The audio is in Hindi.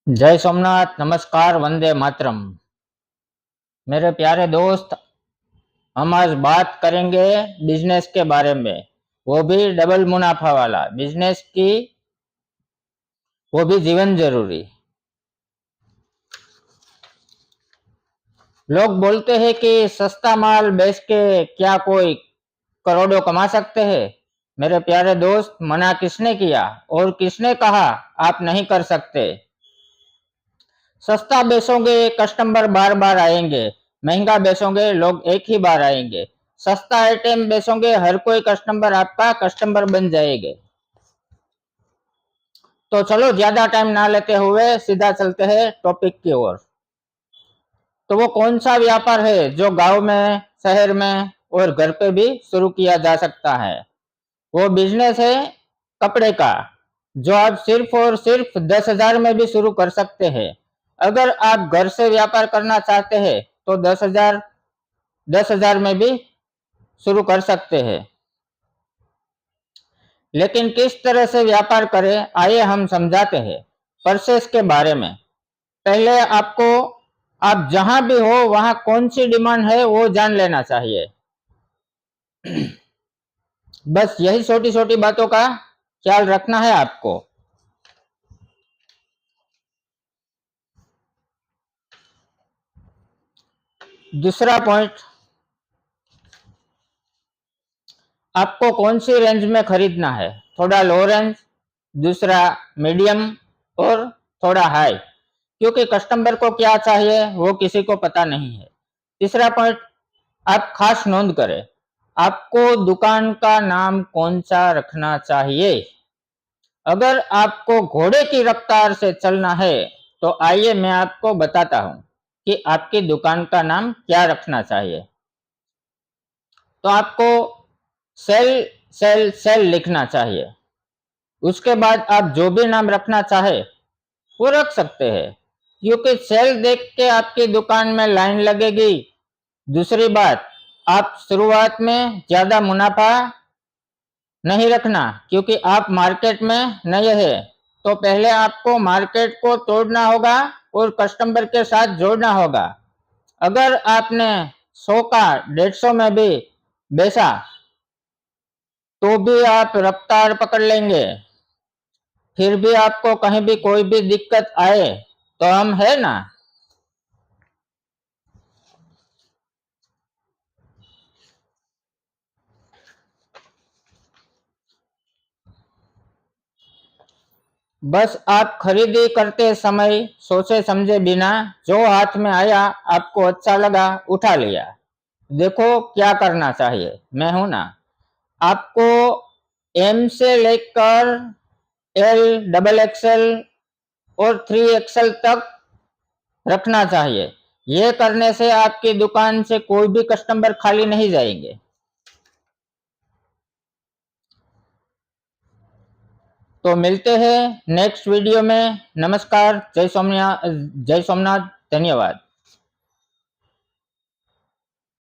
जय सोमनाथ। नमस्कार। वंदे मातरम। मेरे प्यारे दोस्त, हम आज बात करेंगे बिजनेस के बारे में, वो भी डबल मुनाफा वाला बिजनेस की, वो भी जीवन जरूरी। लोग बोलते हैं कि सस्ता माल बेच के क्या कोई करोड़ों कमा सकते हैं। मेरे प्यारे दोस्त, मना किसने किया और किसने कहा आप नहीं कर सकते? सस्ता बेचोगे कस्टमर बार बार आएंगे, महंगा बेचोगे लोग एक ही बार आएंगे। सस्ता आइटम बेचोगे हर कोई कस्टमर आपका कस्टमर बन जाएंगे। तो चलो ज्यादा टाइम ना लेते हुए सीधा चलते हैं टॉपिक की ओर। तो वो कौन सा व्यापार है जो गांव में, शहर में और घर पे भी शुरू किया जा सकता है? वो बिजनेस है कपड़े का, जो आप सिर्फ और सिर्फ 10,000 में भी शुरू कर सकते हैं। अगर आप घर से व्यापार करना चाहते हैं तो 10,000 में भी शुरू कर सकते हैं। लेकिन किस तरह से व्यापार करें, आइए हम समझाते हैं प्रोसेस के बारे में। पहले आपको, आप जहां भी हो वहां कौन सी डिमांड है वो जान लेना चाहिए। बस यही छोटी छोटी बातों का ख्याल रखना है आपको। दूसरा पॉइंट, आपको कौन सी रेंज में खरीदना है। थोड़ा लो रेंज, दूसरा मीडियम और थोड़ा हाई, क्योंकि कस्टमर को क्या चाहिए वो किसी को पता नहीं है। तीसरा पॉइंट, आप खास नोंद करें, आपको दुकान का नाम कौन सा रखना चाहिए। अगर आपको घोड़े की रफ्तार से चलना है तो आइए मैं आपको बताता हूं कि आपकी दुकान का नाम क्या रखना चाहिए। तो आपको सेल सेल सेल लिखना चाहिए। उसके बाद आप जो भी नाम रखना चाहे वो रख सकते हैं, क्योंकि सेल देख के आपकी दुकान में लाइन लगेगी। दूसरी बात, आप शुरुआत में ज्यादा मुनाफा नहीं रखना, क्योंकि आप मार्केट में नए हैं। तो पहले आपको मार्केट को तोड़ना होगा और कस्टमर के साथ जोड़ना होगा। अगर आपने 100 का 150 में भी बेचा तो भी आप रफ्तार पकड़ लेंगे। फिर भी आपको कहीं भी कोई भी दिक्कत आए तो हम है ना। बस आप खरीदी करते समय सोचे समझे बिना जो हाथ में आया, आपको अच्छा लगा, उठा लिया। देखो क्या करना चाहिए, मैं हूं ना। आपको एम से लेकर एल, डबल एक्सएल और 3 एक्सएल तक रखना चाहिए। ये करने से आपकी दुकान से कोई भी कस्टमर खाली नहीं जाएंगे। तो मिलते हैं नेक्स्ट वीडियो में। नमस्कार। जय सोमनाथ। जय सोमनाथ। धन्यवाद।